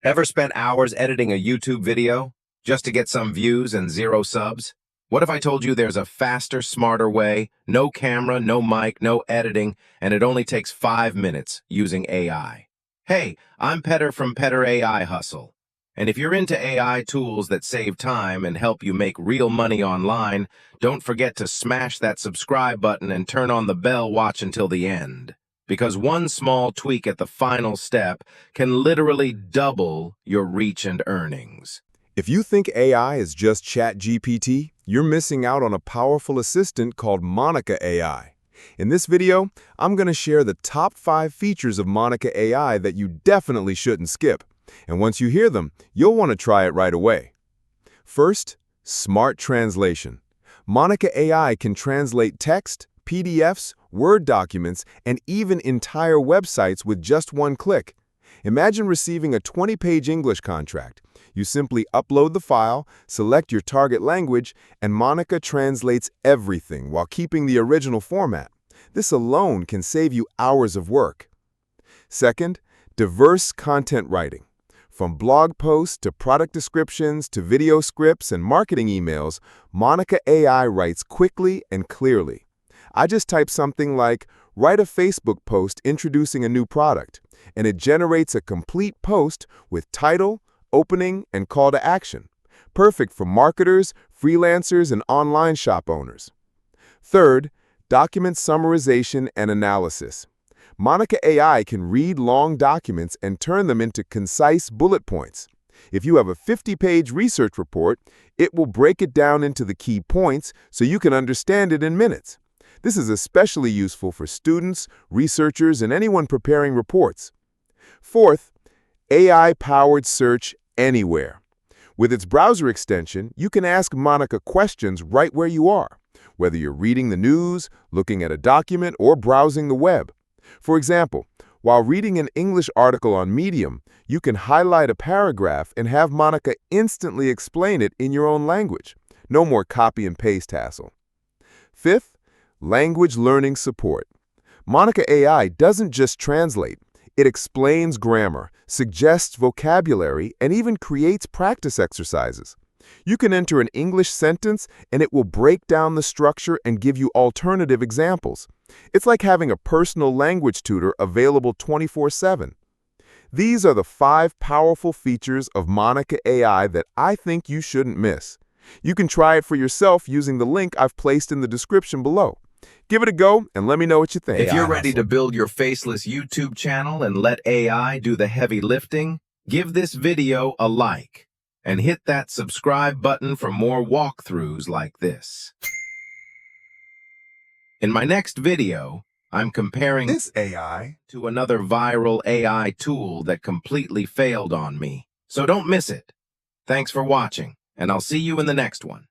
Ever spent hours editing a YouTube video just to get some views and zero subs? What if I told you there's a faster, smarter way, no camera, no mic, no editing, and it only takes 5 minutes using AI? Hey, I'm Petter from Petter AI Hustle. And if you're into AI tools that save time and help you make real money online, don't forget to smash that subscribe button and turn on the bell watch until the end. Because one small tweak at the final step can literally double your reach and earnings. If you think AI is just ChatGPT, you're missing out on a powerful assistant called Monica AI. In this video, I'm going to share the top 5 features of Monica AI that you definitely shouldn't skip. And once you hear them, you'll want to try it right away. First, smart translation. Monica AI can translate text, PDFs, Word documents, and even entire websites with just one click. Imagine receiving a 20-page English contract. You simply upload the file, select your target language, and Monica translates everything while keeping the original format. This alone can save you hours of work. Second, diverse content writing. From blog posts to product descriptions to video scripts and marketing emails, Monica AI writes quickly and clearly. I just type something like, write a Facebook post introducing a new product, and it generates a complete post with title, opening, and call to action. Perfect for marketers, freelancers, and online shop owners. Third, document summarization and analysis. Monica AI can read long documents and turn them into concise bullet points. If you have a 50-page research report, it will break it down into the key points so you can understand it in minutes. This is especially useful for students, researchers, and anyone preparing reports. Fourth, AI-powered search anywhere. With its browser extension, you can ask Monica questions right where you are, whether you're reading the news, looking at a document, or browsing the web. For example, while reading an English article on Medium, you can highlight a paragraph and have Monica instantly explain it in your own language. No more copy and paste hassle. Fifth, language learning support. Monica AI doesn't just translate. It explains grammar, suggests vocabulary, and even creates practice exercises. You can enter an English sentence, and it will break down the structure and give you alternative examples. It's like having a personal language tutor available 24/7. These are the 5 powerful features of Monica AI that I think you shouldn't miss. You can try it for yourself using the link I've placed in the description below. Give it a go and let me know what you think. If you're ready to build your faceless YouTube channel and let AI do the heavy lifting, give this video a like and hit that subscribe button for more walkthroughs like this. In my next video, I'm comparing This AI to another viral AI tool that completely failed on me. So don't miss it. Thanks for watching, and I'll see you in the next one.